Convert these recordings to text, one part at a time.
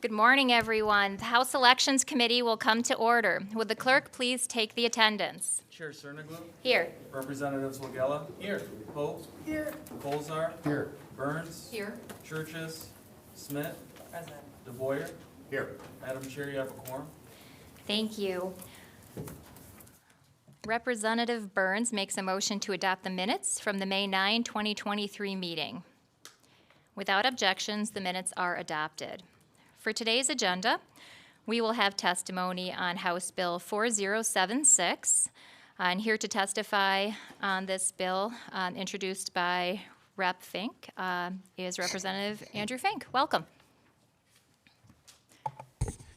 Good morning, everyone. The House Elections Committee will come to order. Would the clerk please take the attendance? Chair Cerniglu. Here. Representatives Wagella. Here. Pope. Here. Colzar. Here. Burns. Here. Churches. Smith. Present. DeBoyer. Here. Madam Chair, you have a quorum. Thank you. Representative Burns makes a motion to adopt the minutes from the May 9, 2023 meeting. Without objections, the minutes are adopted. For today's agenda, we will have testimony on House Bill 4076. And here to testify on this bill, introduced by Rep. Fink, is Representative Andrew Fink. Welcome.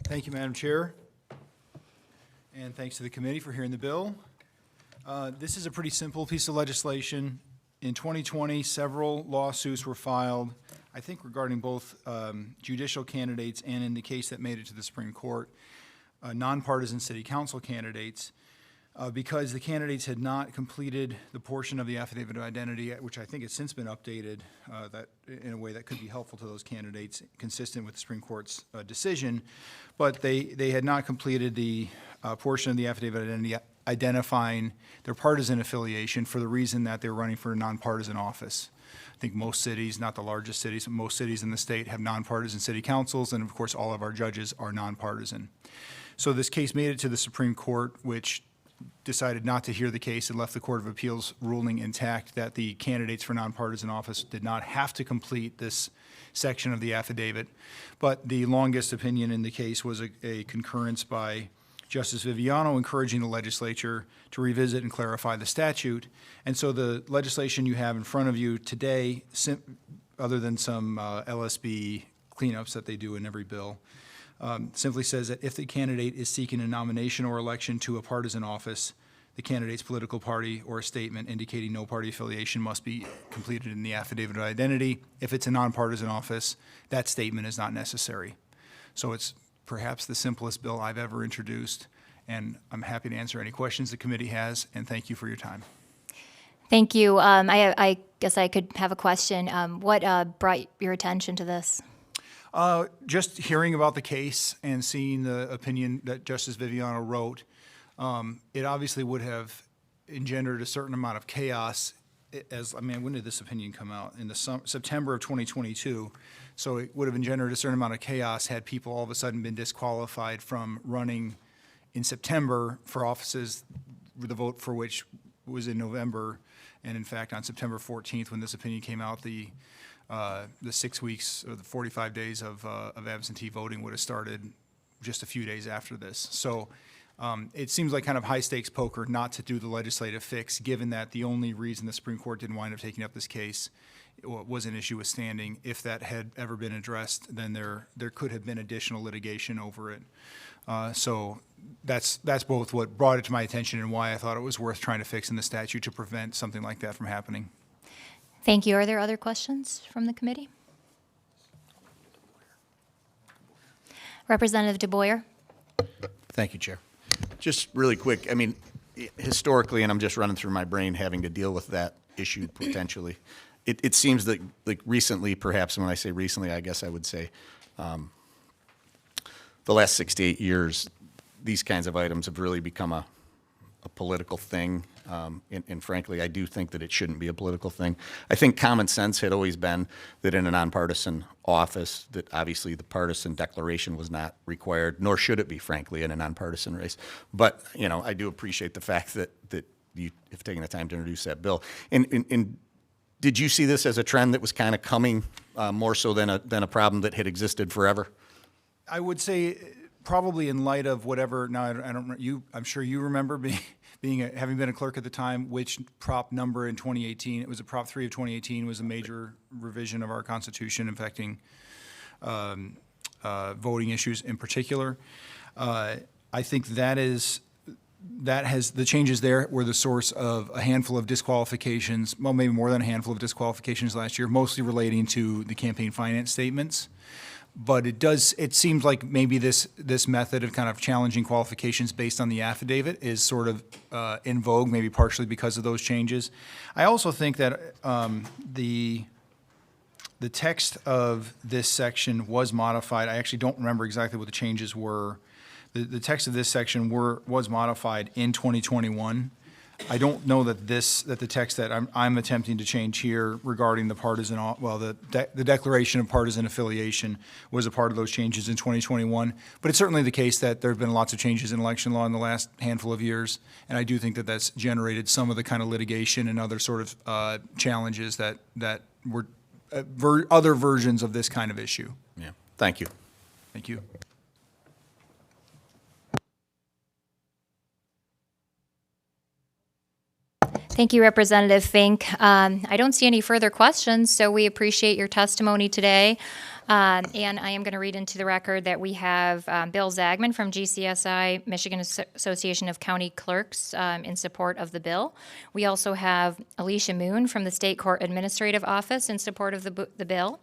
Thank you, Madam Chair. And thanks to the committee for hearing the bill. This is a pretty simple piece of legislation. In 2020, several lawsuits were filed, I think regarding both judicial candidates and in the case that made it to the Supreme Court, nonpartisan city council candidates, because the candidates had not completed the portion of the affidavit of identity, which I think has since been updated that in a way that could be helpful to those candidates, consistent with the Supreme Court's decision, but they had not completed the portion of the affidavit of identity identifying their partisan affiliation for the reason that they're running for a nonpartisan office. I think most cities, not the largest cities, but most cities in the state have nonpartisan city councils, and of course all of our judges are nonpartisan. So this case made it to the Supreme Court, which decided not to hear the case and left the Court of Appeals ruling intact that the candidates for nonpartisan office did not have to complete this section of the affidavit. But the longest opinion in the case was a concurrence by Justice Viviano encouraging the legislature to revisit and clarify the statute. And so the legislation you have in front of you today, other than some LSB cleanups that they do in every bill, simply says that if the candidate is seeking a nomination or election to a partisan office, the candidate's political party or a statement indicating no party affiliation must be completed in the affidavit of identity. If it's a nonpartisan office, that statement is not necessary. So it's perhaps the simplest bill I've ever introduced, and I'm happy to answer any questions the committee has, and thank you for your time. Thank you. I guess I could have a question. What brought your attention to this? Just hearing about the case and seeing the opinion that Justice Viviano wrote, it obviously would have engendered a certain amount of chaos. When did this opinion come out? In the September of 2022. So it would have engendered a certain amount of chaos had people all of a sudden been disqualified from running in September for offices, the vote for which was in November. And in fact, on September 14th, when this opinion came out, the 6 weeks or the 45 days of absentee voting would have started just a few days after this. So it seems like kind of high stakes poker not to do the legislative fix, given that the only reason the Supreme Court didn't wind up taking up this case was an issue with standing. If that had ever been addressed, then there could have been additional litigation over it. So that's both what brought it to my attention and why I thought it was worth trying to fix in the statute to prevent something like that from happening. Thank you. Are there other questions from the committee? Representative DeBoyer. Thank you, Chair. Just really quick, I mean, historically, and I'm just running through my brain having to deal with that issue potentially, it seems that like recently, perhaps, and when I say recently, I guess I would say the last 6 to 8 years, these kinds of items have really become a political thing. And frankly, I do think that it shouldn't be a political thing. I think common sense had always been that in a nonpartisan office, that obviously the partisan declaration was not required, nor should it be, frankly, in a nonpartisan race. But, you know, I do appreciate the fact that you have taken the time to introduce that bill. And did you see this as a trend that was kind of coming more so than a problem that had existed forever? I would say probably in light of whatever. Now I'm sure you remember having been a clerk at the time, which prop number in 2018. It was a Prop 3 of 2018 was a major revision of our Constitution affecting voting issues in particular. I think the changes there were the source of a handful of disqualifications, well, maybe more than a handful of disqualifications last year, mostly relating to the campaign finance statements. But it seems like maybe this method of kind of challenging qualifications based on the affidavit is sort of in vogue, maybe partially because of those changes. I also think that the text of this section was modified. I actually don't remember exactly what the changes were. The text of this section was modified in 2021. I don't know that the text that I'm attempting to change here regarding the the declaration of partisan affiliation was a part of those changes in 2021. But it's certainly the case that there have been lots of changes in election law in the last handful of years, and I do think that that's generated some of the kind of litigation and other sort of challenges that were other versions of this kind of issue. Yeah. Thank you. Thank you. Thank you, Representative Fink. I don't see any further questions, so we appreciate your testimony today. And I am going to read into the record that we have Bill Zagman from GCSI, Michigan Association of County Clerks, in support of the bill. We also have Alicia Moon from the State Court Administrative Office in support of the bill.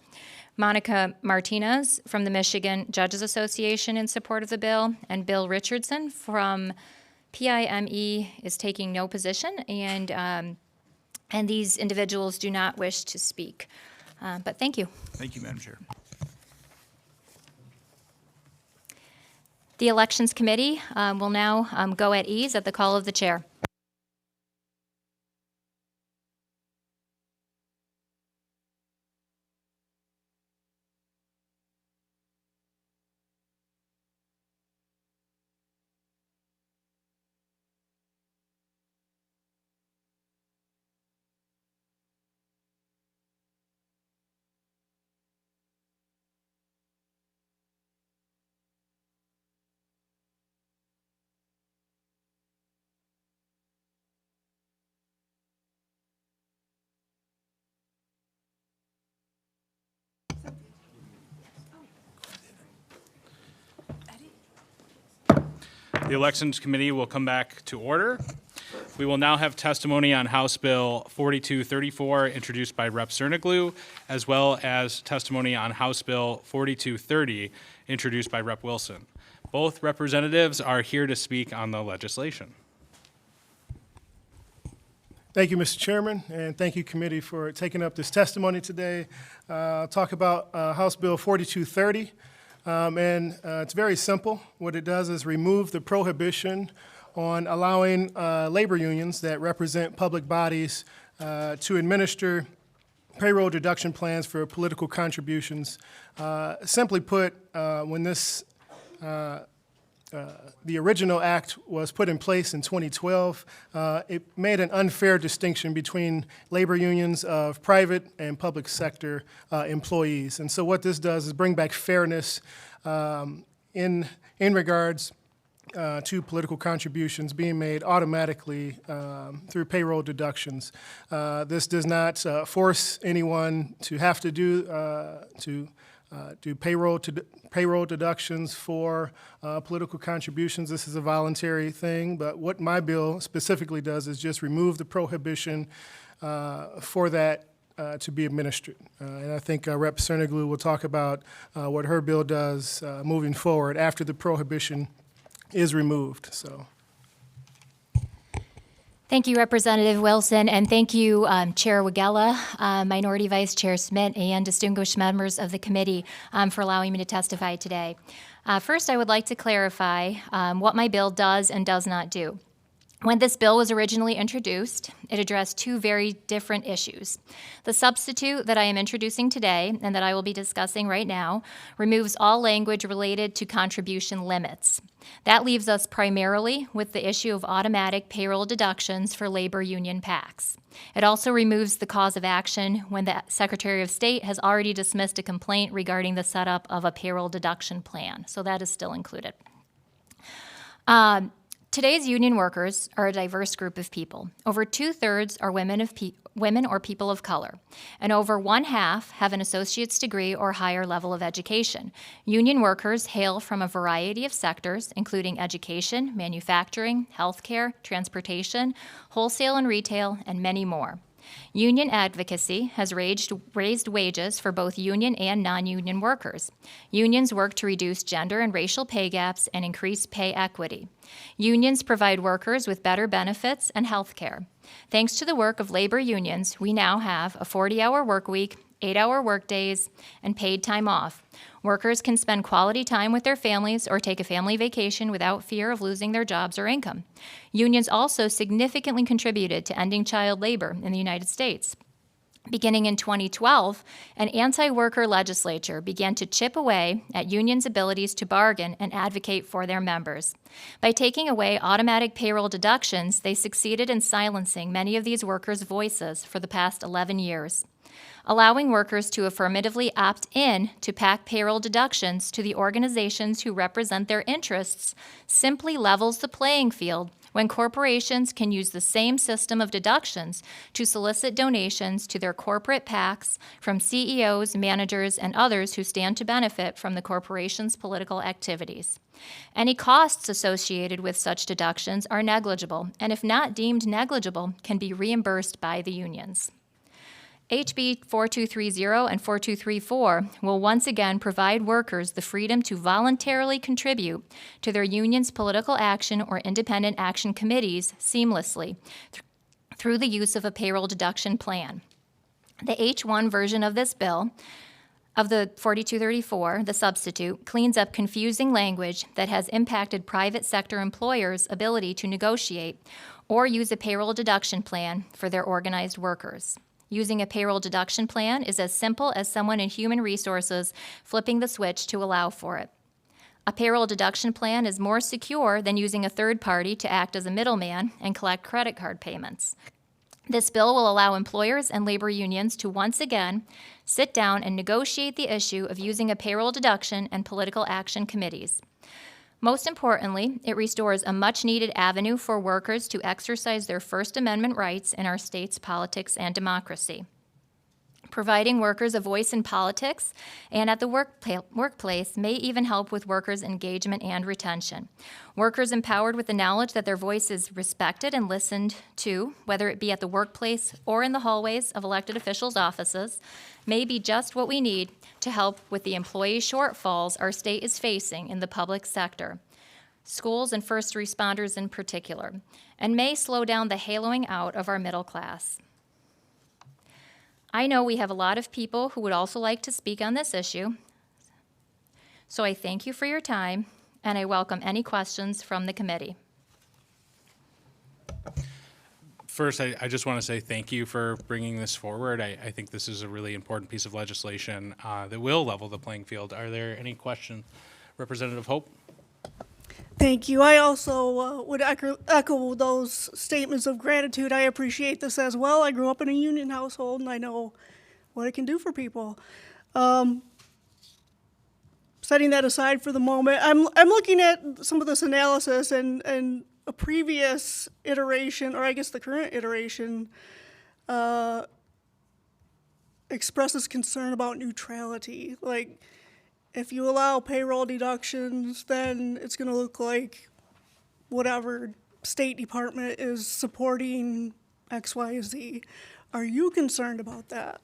Monica Martinez from the Michigan Judges Association in support of the bill, and Bill Richardson from PIME is taking no position, and these individuals do not wish to speak. But thank you. Thank you, Madam Chair. The Elections Committee will now go at ease at the call of the chair. The Elections Committee will come back to order. We will now have testimony on House Bill 4234, introduced by Rep. Cerniglu, as well as testimony on House Bill 4230, introduced by Rep. Wilson. Both representatives are here to speak on the legislation. Thank you, Mr. Chairman, and thank you, committee, for taking up this testimony today. I'll talk about House Bill 4230. It's very simple. What it does is remove the prohibition on allowing labor unions that represent public bodies to administer payroll deduction plans for political contributions. Simply put, when the original act was put in place in 2012, it made an unfair distinction between labor unions of private and public sector employees. And so what this does is bring back fairness in regards to political contributions being made automatically through payroll deductions. This does not force anyone to have to do payroll deductions for political contributions. This is a voluntary thing, but what my bill specifically does is just remove the prohibition for that to be administered. And I think Rep. Cerniglu will talk about what her bill does moving forward after the prohibition is removed. So. Thank you, Representative Wilson, and thank you, Chair Wagella, Minority Vice Chair Smith, and distinguished members of the committee for allowing me to testify today. First, I would like to clarify what my bill does and does not do. When this bill was originally introduced, it addressed two very different issues. The substitute that I am introducing today, and that I will be discussing right now, removes all language related to contribution limits. That leaves us primarily with the issue of automatic payroll deductions for labor union PACs. It also removes the cause of action when the Secretary of State has already dismissed a complaint regarding the setup of a payroll deduction plan, so that is still included. Today's union workers are a diverse group of people. Over 2/3 are women or people of color, and over 1/2 have an associate's degree or higher level of education. Union workers hail from a variety of sectors, including education, manufacturing, healthcare, transportation, wholesale and retail, and many more. Union advocacy has raised wages for both union and non-union workers. Unions work to reduce gender and racial pay gaps and increase pay equity. Unions provide workers with better benefits and health care. Thanks to the work of labor unions, we now have a 40-hour work week, 8-hour workdays, and paid time off. Workers can spend quality time with their families or take a family vacation without fear of losing their jobs or income. Unions also significantly contributed to ending child labor in the United States. Beginning in 2012, an anti-worker legislature began to chip away at unions' abilities to bargain and advocate for their members. By taking away automatic payroll deductions, they succeeded in silencing many of these workers' voices for the past 11 years. Allowing workers to affirmatively opt in to pack payroll deductions to the organizations who represent their interests simply levels the playing field when corporations can use the same system of deductions to solicit donations to their corporate PACs from CEOs, managers, and others who stand to benefit from the corporation's political activities. Any costs associated with such deductions are negligible, and if not deemed negligible, can be reimbursed by the unions. HB 4230 and 4234 will once again provide workers the freedom to voluntarily contribute to their union's political action or independent action committees seamlessly through the use of a payroll deduction plan. The H1 version of this bill, of the 4234, the substitute, cleans up confusing language that has impacted private sector employers' ability to negotiate or use a payroll deduction plan for their organized workers. Using a payroll deduction plan is as simple as someone in human resources flipping the switch to allow for it. A payroll deduction plan is more secure than using a third party to act as a middleman and collect credit card payments. This bill will allow employers and labor unions to once again sit down and negotiate the issue of using a payroll deduction and political action committees. Most importantly, it restores a much-needed avenue for workers to exercise their First Amendment rights in our state's politics and democracy. Providing workers a voice in politics and at the workplace may even help with workers' engagement and retention. Workers empowered with the knowledge that their voice is respected and listened to, whether it be at the workplace or in the hallways of elected officials' offices, may be just what we need to help with the employee shortfalls our state is facing in the public sector, schools and first responders in particular, and may slow down the haloing out of our middle class. I know we have a lot of people who would also like to speak on this issue, so I thank you for your time, and I welcome any questions from the committee. First, I just want to say thank you for bringing this forward. I think this is a really important piece of legislation that will level the playing field. Are there any questions? Representative Hope? Thank you. I also would echo those statements of gratitude. I appreciate this as well. I grew up in a union household, and I know what it can do for people. Setting that aside for the moment, I'm looking at some of this analysis, and a previous iteration, or I guess the current iteration, expresses concern about neutrality. Like, if you allow payroll deductions, then it's going to look like whatever State Department is supporting X, Y, Z. Are you concerned about that?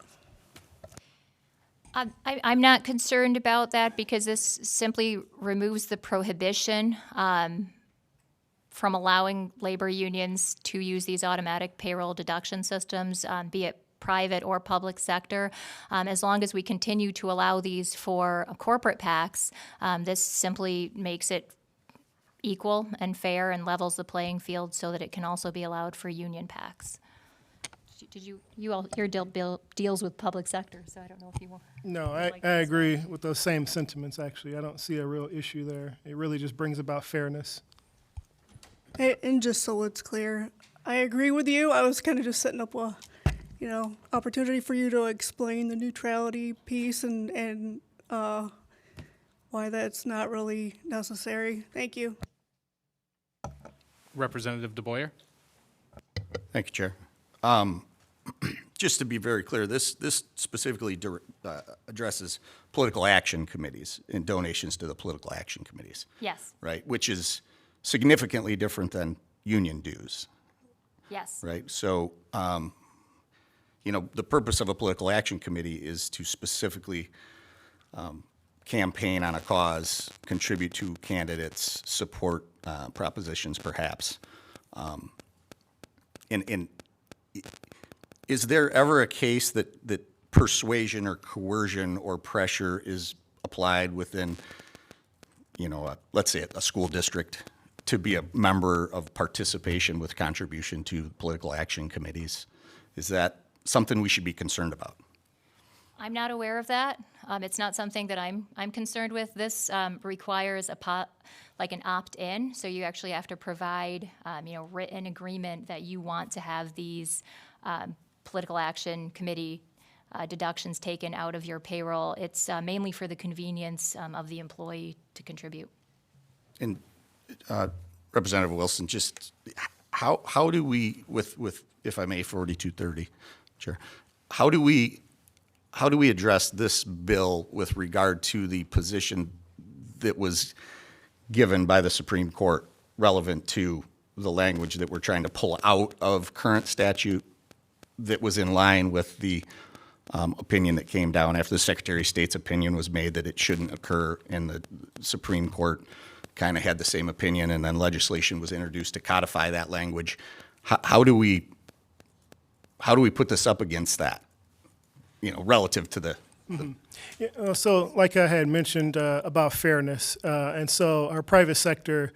I'm not concerned about that because this simply removes the prohibition from allowing labor unions to use these automatic payroll deduction systems, be it private or public sector. As long as we continue to allow these for corporate PACs, this simply makes it equal and fair and levels the playing field so that it can also be allowed for union PACs. Did your bill deals with public sector, so I don't know if you want. No, I agree with those same sentiments, actually. I don't see a real issue there. It really just brings about fairness. And just so it's clear, I agree with you. I was kind of just setting up a, opportunity for you to explain the neutrality piece and why that's not really necessary. Thank you. Representative DeBoyer? Thank you, Chair. Just to be very clear, this specifically addresses political action committees and donations to the political action committees. Yes. Right, which is significantly different than union dues. Yes. Right, so the purpose of a political action committee is to specifically campaign on a cause, contribute to candidates, support propositions, perhaps. And is there ever a case that persuasion or coercion or pressure is applied within, let's say a school district to be a member of participation with contribution to political action committees. Is that something we should be concerned about? I'm not aware of that. It's not something that I'm concerned with. This requires like an opt-in, so you actually have to provide, written agreement that you want to have these political action committee deductions taken out of your payroll. It's mainly for the convenience of the employee to contribute. And Representative Wilson, just how do we, with if I may, 4230, Chair, how do we address this bill with regard to the position that was given by the Supreme Court relevant to the language that we're trying to pull out of current statute that was in line with the opinion that came down after the Secretary of State's opinion was made that it shouldn't occur, and the Supreme Court kind of had the same opinion, and then legislation was introduced to codify that language. How do we put this up against that, relative to the So like I had mentioned about fairness, and so our private sector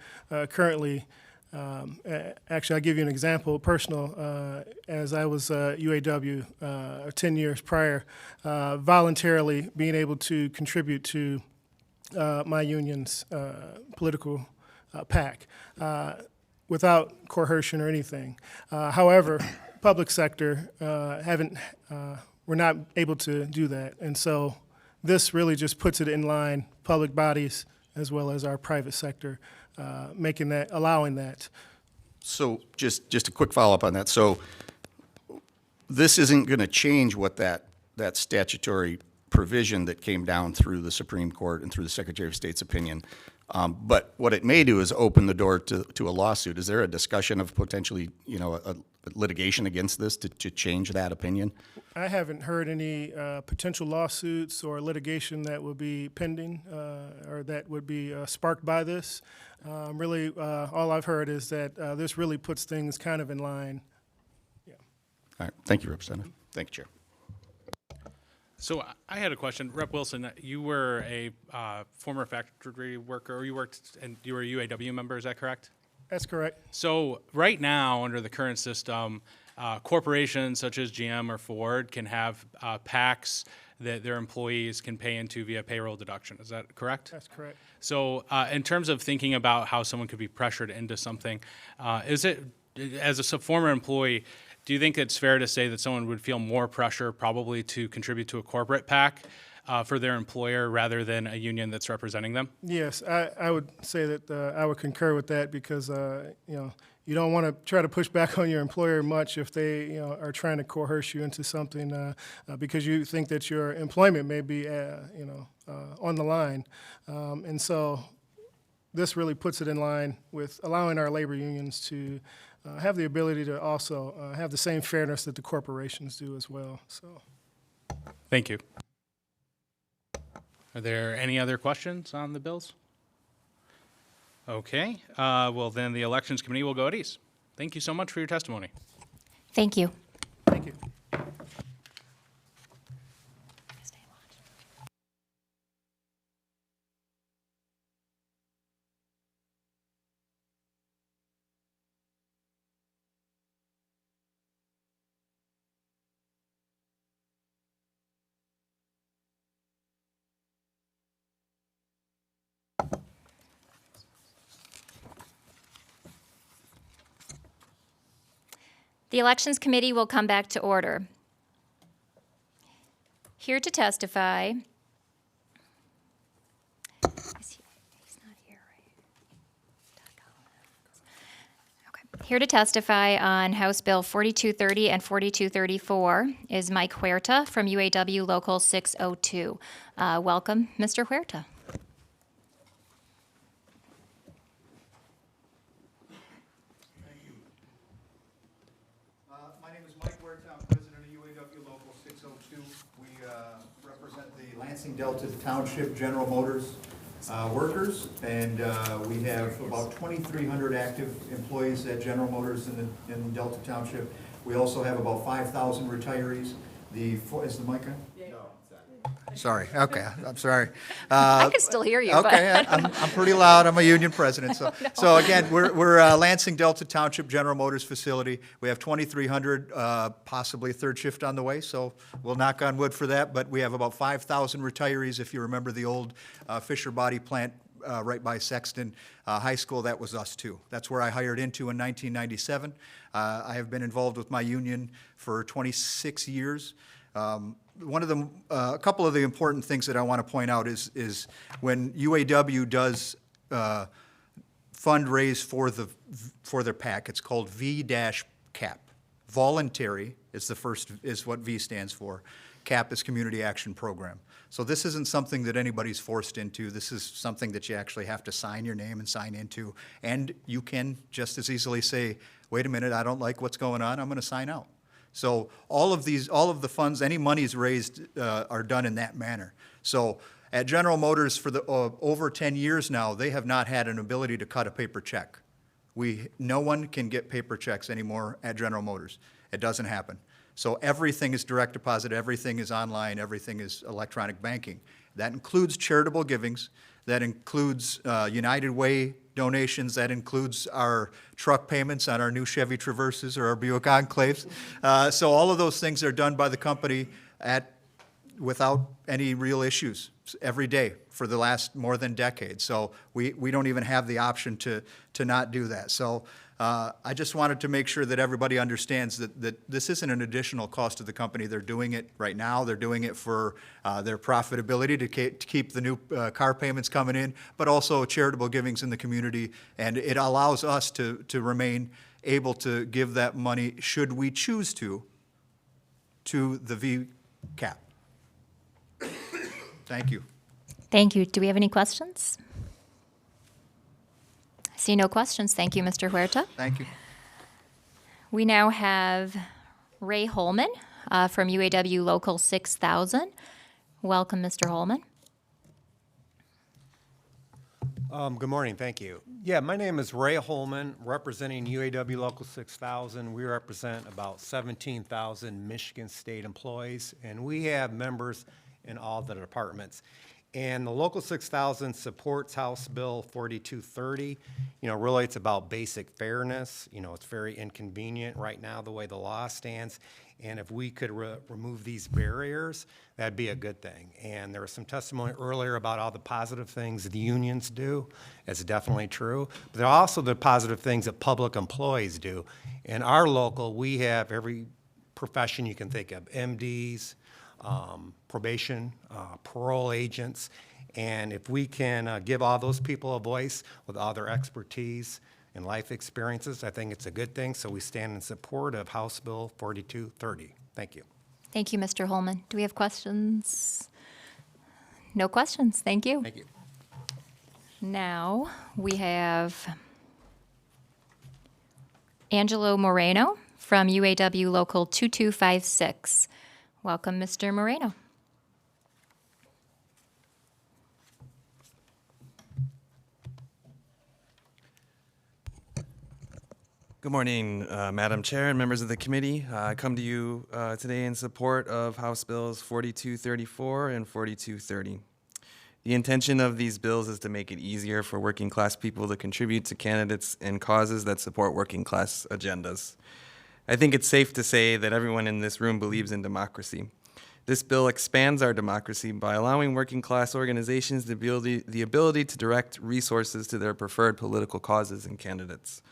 currently, actually I'll give you an example, personal, as I was UAW 10 years prior, voluntarily being able to contribute to my union's political PAC without coercion or anything. However, public sector we're not able to do that. And so this really just puts it in line, public bodies as well as our private sector, allowing that. So just a quick follow-up on that. So this isn't going to change what that statutory provision that came down through the Supreme Court and through the Secretary of State's opinion. But what it may do is open the door to a lawsuit. Is there a discussion of potentially, a litigation against this to change that opinion? I haven't heard any potential lawsuits or litigation that would be pending or that would be sparked by this. Really, all I've heard is that this really puts things kind of in line. Yeah. All right. Thank you, Representative. Thank you, Chair. So I had a question. Rep. Wilson, you were a former factory worker, or you were a UAW member, is that correct? That's correct. So right now, under the current system, corporations such as GM or Ford can have PACs that their employees can pay into via payroll deduction. Is that correct? That's correct. So in terms of thinking about how someone could be pressured into something, is it, as a former employee, do you think it's fair to say that someone would feel more pressure probably to contribute to a corporate PAC for their employer rather than a union that's representing them? Yes, I would say that I would concur with that because, you don't want to try to push back on your employer much if they, are trying to coerce you into something because you think that your employment may be, on the line. And so this really puts it in line with allowing our labor unions to have the ability to also have the same fairness that the corporations do as well. So, Thank you. Are there any other questions on the bills? Okay, well then the Elections Committee will go at ease. Thank you so much for your testimony. Thank you. thank you. The Elections Committee will come back to order. Here to testify. He's not here, right? Okay. Here to testify on House Bill 4230 and 4234 is Mike Huerta from UAW Local 602. Welcome, Mr. Huerta. My name is Mike Huerta. I'm president of UAW Local 602. We represent the Lansing Delta Township General Motors workers, and we have about 2,300 active employees at General Motors in Delta Township. We also have about 5,000 retirees. Is the mic on? Sorry, okay, I'm sorry. I can still hear you, but. Okay, I'm pretty loud, I'm a union president, so. So again, we're Lansing Delta Township General Motors facility. We have 2,300, possibly a third shift on the way, so we'll knock on wood for that. But we have about 5,000 retirees, if you remember the old Fisher Body plant right by Sexton High School, that was us too. That's where I hired into in 1997. I have been involved with my union for 26 years. A couple of the important things that I want to point out is when UAW does fundraise for their PAC, it's called V-CAP. Voluntary is what V stands for. CAP is Community Action Program. So this isn't something that anybody's forced into. This is something that you actually have to sign your name and sign into. And you can just as easily say, wait a minute, I don't like what's going on, I'm going to sign out. So all of the funds, any monies raised are done in that manner. So at General Motors for over 10 years now, they have not had an ability to cut a paper check. No one can get paper checks anymore at General Motors. It doesn't happen. So everything is direct deposit, everything is online, everything is electronic banking. That includes charitable givings, that includes United Way donations, that includes our truck payments on our new Chevy Traverses or our Buick Enclaves. So all of those things are done by the company without any real issues every day for the last more than decade. So we don't even have the option to not do that. So I just wanted to make sure that everybody understands that this isn't an additional cost to the company. They're doing it right now. They're doing it for their profitability to keep the new car payments coming in, but also charitable givings in the community. And it allows us to remain able to give that money, should we choose to the V-CAP. Thank you. Thank you. Do we have any questions? I see no questions. Thank you, Mr. Huerta. Thank you. We now have Ray Holman from UAW Local 6000. Welcome, Mr. Holman. Good morning, thank you. Yeah, my name is Ray Holman, representing UAW Local 6000. We represent about 17,000 Michigan State employees, and we have members in all the departments. And the Local 6000 supports House Bill 4230. You know, really it's about basic fairness. You know, it's very inconvenient right now the way the law stands. And if we could remove these barriers, that'd be a good thing. And there was some testimony earlier about all the positive things that the unions do. It's definitely true. But there are also the positive things that public employees do. In our local, we have every profession you can think of, MDs, probation, parole agents, and if we can give all those people a voice with all their expertise and life experiences, I think it's a good thing. So we stand in support of House Bill 4230. Thank you. Thank you, Mr. Holman. Do we have questions? No questions. Thank you. Thank you. Now we have Angelo Moreno from UAW Local 2256. Welcome, Mr. Moreno. Good morning, Madam Chair and members of the committee. I come to you today in support of House Bills 4234 and 4230. The intention of these bills is to make it easier for working class people to contribute to candidates and causes that support working class agendas. I think it's safe to say that everyone in this room believes in democracy. This bill expands our democracy by allowing working class organizations the ability to direct resources to their preferred political causes and candidates.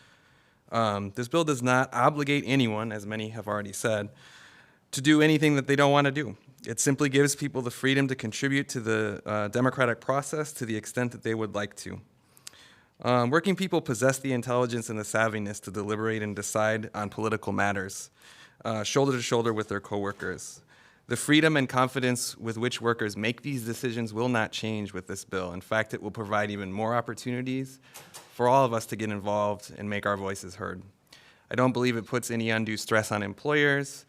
This bill does not obligate anyone, as many have already said, to do anything that they don't want to do. It simply gives people the freedom to contribute to the democratic process to the extent that they would like to. Working people possess the intelligence and the savviness to deliberate and decide on political matters, shoulder to shoulder with their coworkers. The freedom and confidence with which workers make these decisions will not change with this bill. In fact, it will provide even more opportunities for all of us to get involved and make our voices heard. I don't believe it puts any undue stress on employers.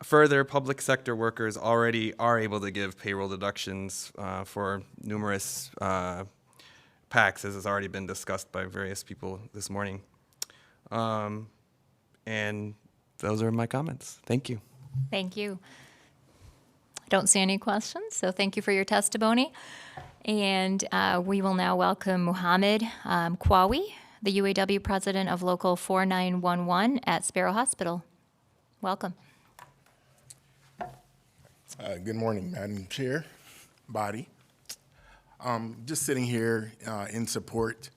Further, public sector workers already are able to give payroll deductions for numerous PACs, as has already been discussed by various people this morning. And those are my comments. Thank you. Thank you. don't see any questions, so thank you for your testimony. And we will now welcome Muhammad Kwawi, the UAW president of Local 4911 at Sparrow Hospital. Welcome. Good morning, Madam Chair, body. Just sitting here in support.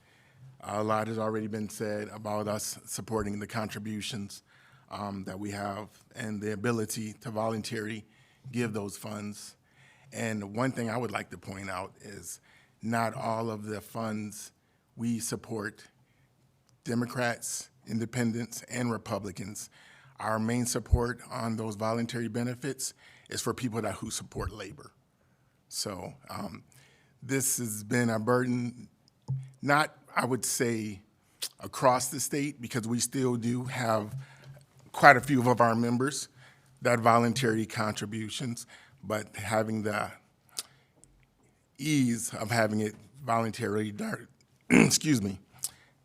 A lot has already been said about us supporting the contributions that we have and the ability to voluntarily give those funds. And one thing I would like to point out is not all of the funds we support, Democrats, Independents, and Republicans. Our main support on those voluntary benefits is for people who support labor. So this has been a burden, not, I would say, across the state, because we still do have quite a few of our members that voluntary contributions, but having the ease of having it voluntarily,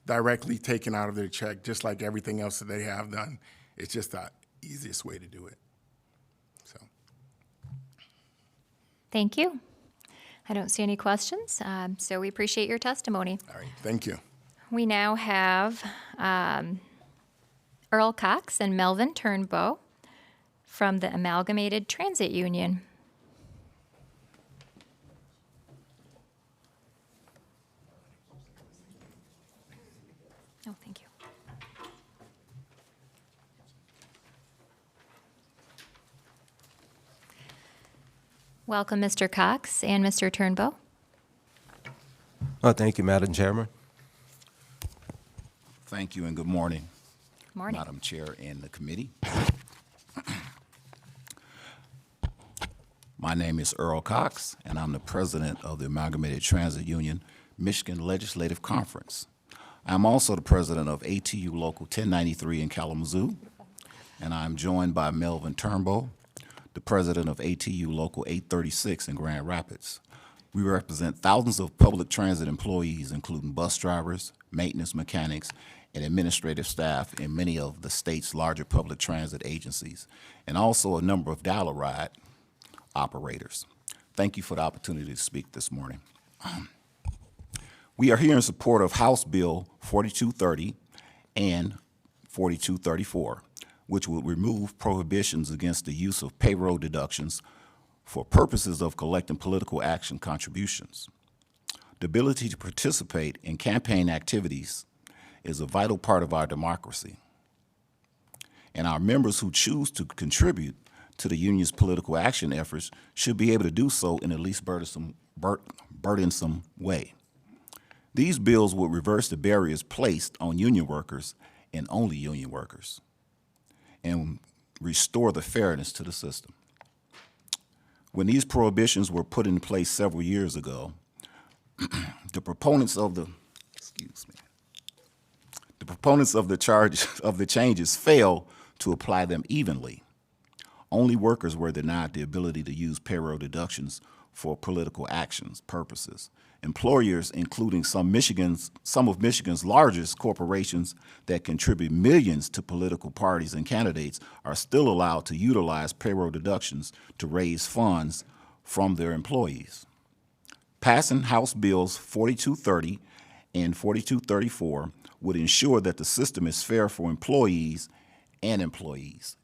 directly taken out of their check, just like everything else that they have done, it's just the easiest way to do it. So. Thank you. I don't see any questions, so we appreciate your testimony. All right, thank you. We now have Earl Cox and Melvin Turnbow from the Amalgamated Transit Union. Oh, thank you. Welcome, Mr. Cox and Mr. Turnbow. Oh, thank you, Madam Chairman. Thank you and good morning. Morning. Madam Chair and the committee. My name is Earl Cox, and I'm the president of the Amalgamated Transit Union Michigan Legislative Conference. I'm also the president of ATU Local 1093 in Kalamazoo, and I'm joined by Melvin Turnbow, the president of ATU Local 836 in Grand Rapids. We represent thousands of public transit employees, including bus drivers, maintenance mechanics, and administrative staff in many of the state's larger public transit agencies, and also a number of dial-a-ride operators. Thank you for the opportunity to speak this morning. We are here in support of House Bill 4230 and 4234, which will remove prohibitions against the use of payroll deductions for purposes of collecting political action contributions. The ability to participate in campaign activities is a vital part of our democracy, and our members who choose to contribute to the union's political action efforts should be able to do so in the least burdensome way. These bills will reverse the barriers placed on union workers and only union workers, and restore the fairness to the system. When these prohibitions were put in place several years ago, the proponents of the changes failed to apply them evenly. Only workers were denied the ability to use payroll deductions for political actions purposes. Employers, including some of Michigan's largest corporations that contribute millions to political parties and candidates, are still allowed to utilize payroll deductions to raise funds from their employees. Passing House Bills 4230 and 4234 would ensure that the system is fair for employers and employees.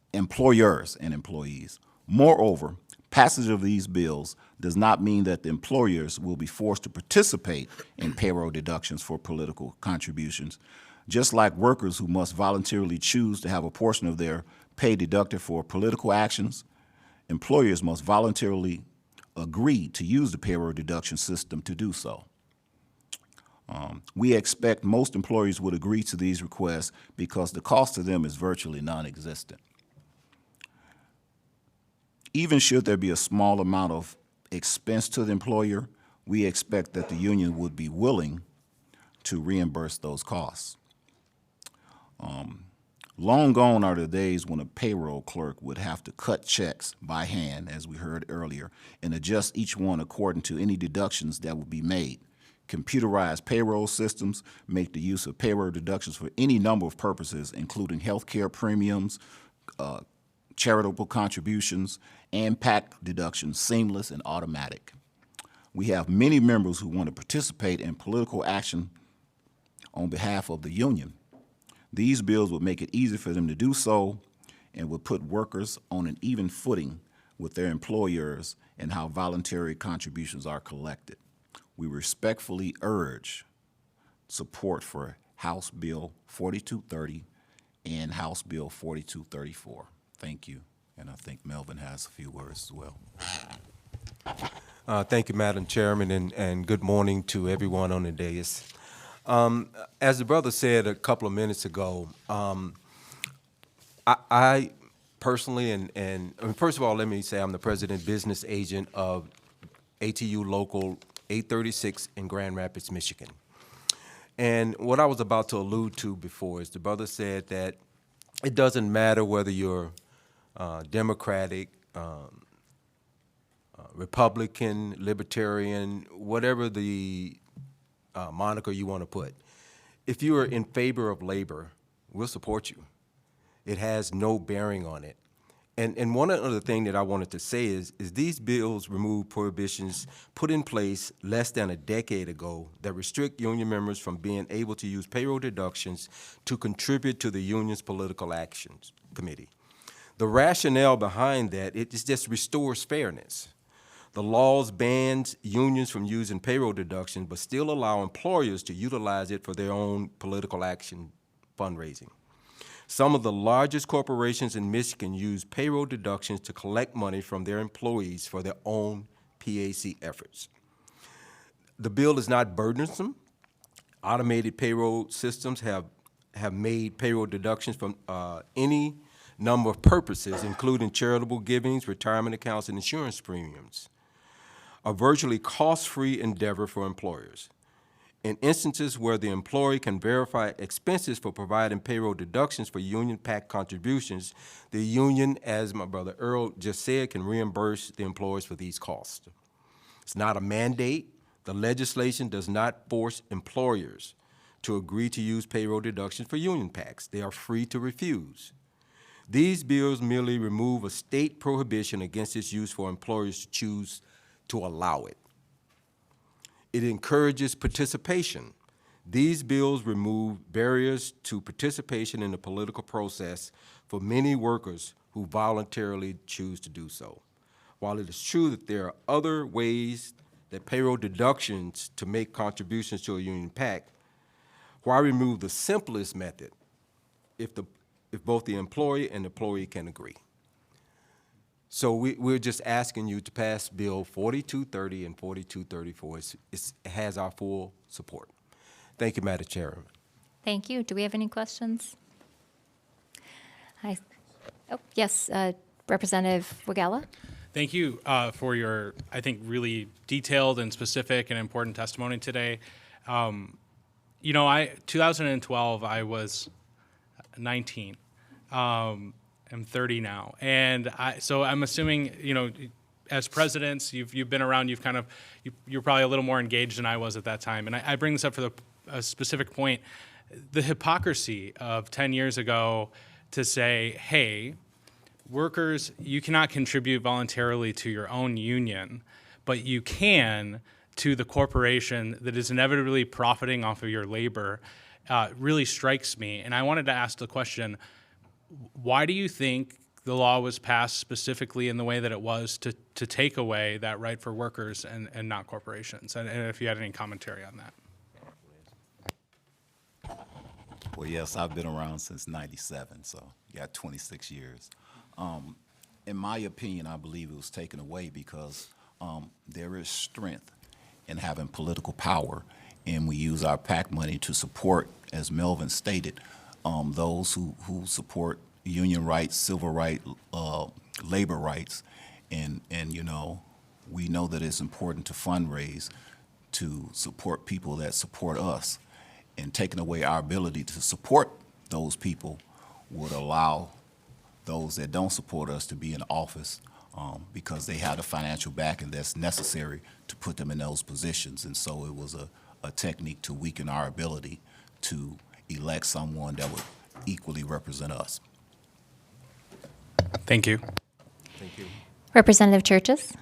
Moreover, passage of these bills does not mean that the employers will be forced to participate in payroll deductions for political contributions. Just like workers who must voluntarily choose to have a portion of their pay deducted for political actions, employers must voluntarily agree to use the payroll deduction system to do so. We expect most employers would agree to these requests because the cost to them is virtually non-existent. Even should there be a small amount of expense to the employer, we expect that the union would be willing to reimburse those costs. Long gone are the days when a payroll clerk would have to cut checks by hand, as we heard earlier, and adjust each one according to any deductions that would be made. Computerized payroll systems make the use of payroll deductions for any number of purposes, including health care premiums, charitable contributions, and PAC deductions seamless and automatic. We have many members who want to participate in political action on behalf of the union. These bills would make it easy for them to do so and would put workers on an even footing with their employers and how voluntary contributions are collected. We respectfully urge support for House Bill 4230 and House Bill 4234. Thank you. And I think Melvin has a few words as well. Thank you, Madam Chairman, and good morning to everyone on the dais. As the brother said a couple of minutes ago, I personally, first of all, let me say I'm the president business agent of ATU Local 836 in Grand Rapids, Michigan. And what I was about to allude to before is the brother said that it doesn't matter whether you're Democratic, Republican, Libertarian, whatever the moniker you want to put. If you are in favor of labor, we'll support you. It has no bearing on it. And one other thing that I wanted to say is these bills remove prohibitions put in place less than a decade ago that restrict union members from being able to use payroll deductions to contribute to the union's political actions committee. The rationale behind that, it just restores fairness. The laws bans unions from using payroll deductions, but still allow employers to utilize it for their own political action fundraising. Some of the largest corporations in Michigan use payroll deductions to collect money from their employees for their own PAC efforts. The bill is not burdensome. Automated payroll systems have made payroll deductions from any number of purposes, including charitable givings, retirement accounts, and insurance premiums. A virtually cost-free endeavor for employers. In instances where the employee can verify expenses for providing payroll deductions for union PAC contributions, the union, as my brother Earl just said, can reimburse the employers for these costs. It's not a mandate. The legislation does not force employers to agree to use payroll deductions for union PACs. They are free to refuse. These bills merely remove a state prohibition against its use for employers to choose to allow it. It encourages participation. These bills remove barriers to participation in the political process for many workers who voluntarily choose to do so. While it is true that there are other ways that payroll deductions to make contributions to a union PAC, why remove the simplest method if both the employee and the employee can agree? So we're just asking you to pass Bill 4230 and 4234. It has our full support. Thank you, Madam Chairman. Thank you. Do we have any questions? Hi. Oh, yes, Representative Wagala. Thank you for your, I think, really detailed and specific and important testimony today. 2012, I was 19. I'm 30 now, and so I'm assuming, as presidents, you've been around. You're probably a little more engaged than I was at that time. And I bring this up for a specific point: the hypocrisy of 10 years ago to say, "Hey, workers, you cannot contribute voluntarily to your own union, but you can to the corporation that is inevitably profiting off of your labor," really strikes me. And I wanted to ask the question: why do you think the law was passed specifically in the way that it was to take away that right for workers and not corporations? And if you had any commentary on that. Well, yes, I've been around since '97, so you got 26 years. In my opinion, I believe it was taken away because there is strength in having political power, and we use our PAC money to support, as Melvin stated, those who support union rights, civil rights, labor rights, and we know that it's important to fundraise to support people that support us, and taking away our ability to support those people would allow those that don't support us to be in office because they have the financial backing that's necessary to put them in those positions. And so it was a technique to weaken our ability to elect someone that would equally represent us. Thank you. Representative Churches?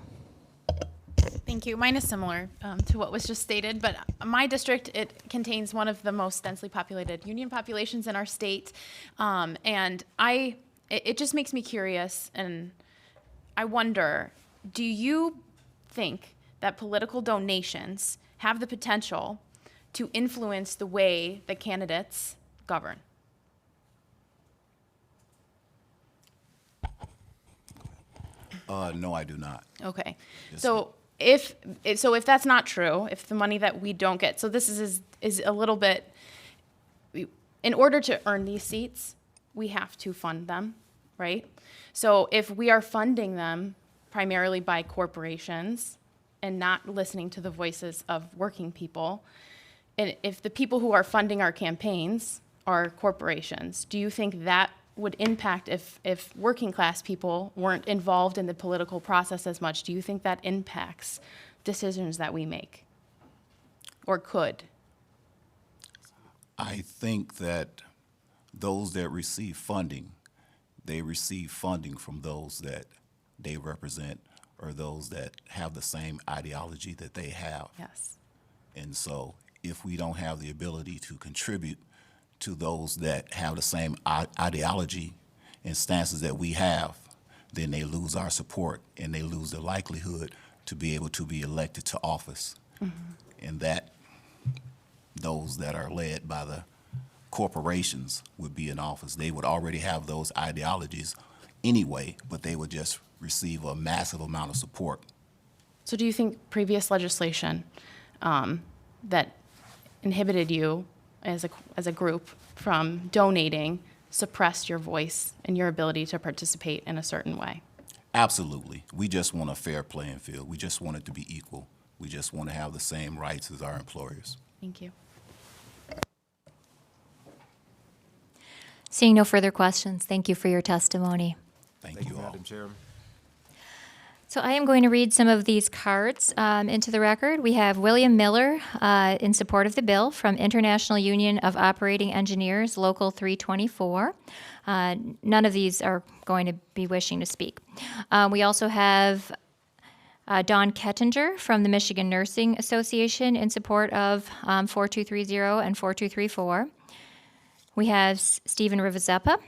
Thank you. Mine is similar to what was just stated, but my district, it contains one of the most densely populated union populations in our state. It just makes me curious, and I wonder, do you think that political donations have the potential to influence the way the candidates govern? No, I do not. Okay. Yes, So if that's not true, if the money that we don't get, so this is a little bit, in order to earn these seats, we have to fund them, right? So if we are funding them primarily by corporations and not listening to the voices of working people, and if the people who are funding our campaigns are corporations, do you think that would impact if working class people weren't involved in the political process as much? Do you think that impacts decisions that we make, or could? I think that those that receive funding, they receive funding from those that they represent or those that have the same ideology that they have. Yes. And so if we don't have the ability to contribute to those that have the same ideology and stances that we have, then they lose our support and they lose the likelihood to be able to be elected to office. And that those that are led by the corporations would be in office. They would already have those ideologies anyway, but they would just receive a massive amount of support. So do you think previous legislation that inhibited you as a group from donating suppressed your voice and your ability to participate in a certain way? Absolutely. We just want a fair playing field. We just want it to be equal. We just want to have the same rights as our employers. Thank you. Seeing no further questions, thank you for your testimony. Thank you all. Madam Chair. So I am going to read some of these cards into the record. We have William Miller in support of the bill from International Union of Operating Engineers, Local 324. None of these are going to be wishing to speak. We also have Don Kettinger from the Michigan Nursing Association in support of 4230 and 4234. We have Stephen Rivazeppa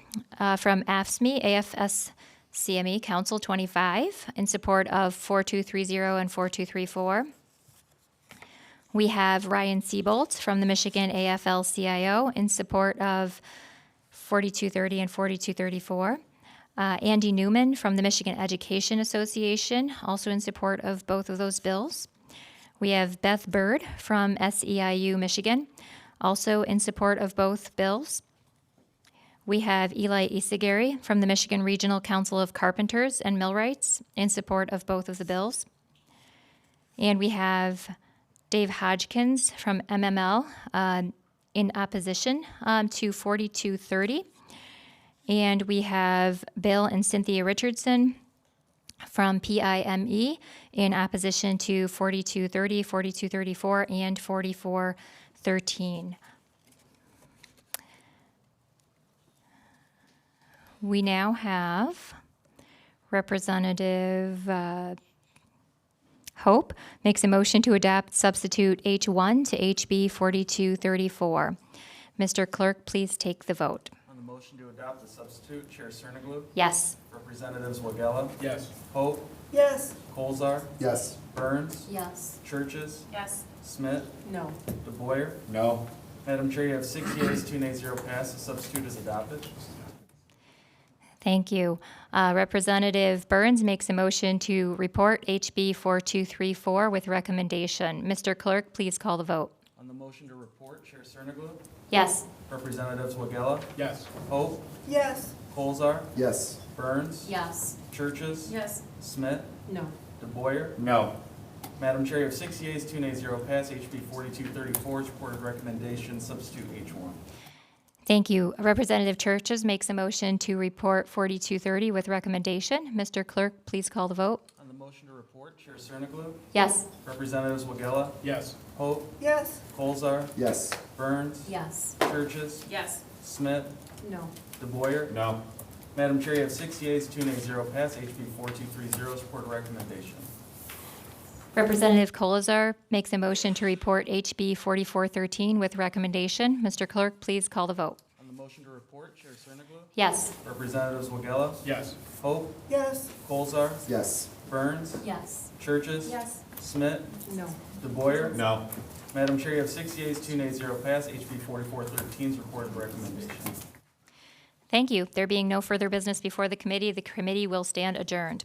from AFSCME, AFS-CME Council 25 in support of 4230 and 4234. We have Ryan Siebold from the Michigan AFL-CIO in support of 4230 and 4234. Andy Newman from the Michigan Education Association, also in support of both of those bills. We have Beth Bird from SEIU Michigan, also in support of both bills. We have Eli Isagiri from the Michigan Regional Council of Carpenters and Millwrights in support of both of the bills. And we have Dave Hodgkins from MML in opposition to 4230. And we have Bill and Cynthia Richardson from PIME in opposition to 4230, 4234, and 4413. We now have Representative Hope makes a motion to adopt substitute H1 to HB 4234. Mr. Clerk, please take the vote. On the motion to adopt the substitute, Chair Cerniglu? Yes. Representatives Wagella? Yes. Pope? Yes. Colzar? Yes. Burns? Yes. Churches? Yes. Smith? No. DeBoyer? No. Madam Chair, you have 6 yeas, 2 nays, 0 pass. The substitute is adopted. Thank you. Representative Burns makes a motion to report HB 4234 with recommendation. Mr. Clerk, please call the vote. On the motion to report, Chair Cerniglu? Yes. Representatives Wagella? Yes. Pope? Yes. Colzar? Yes. Burns? Yes. Churches? Yes. Smith? No. DeBoyer? No. Madam Chair, you have 6 yeas, 2 nays, 0 pass. HB 4234 is reported recommendation, substitute H1. Thank you. Representative Churches makes a motion to report 4230 with recommendation. Mr. Clerk, please call the vote. On the motion to report, Chair Cerniglu? Yes. Representatives Wagella? Yes. Pope? Yes. Colzar? Yes. Burns? Yes. Churches? Yes. Smith? No. DeBoyer? No. Madam Chair, you have 6 yeas, 2 nays, 0 pass. HB 4230 is reported recommendation. Representative Colazar makes a motion to report HB 4413 with recommendation. Mr. Clerk, please call the vote. On the motion to report, Chair Cerniglia? Yes. Representatives Wagella? Yes. Hope? Yes. Colzar? Yes. Burns? Yes. Churches? Yes. Smith? No. DeBoyer? No. Madam Chair, you have 6 yeas, 2 nays, 0 pass. HB 4413 is reported recommendation. Thank you. There being no further business before the committee will stand adjourned.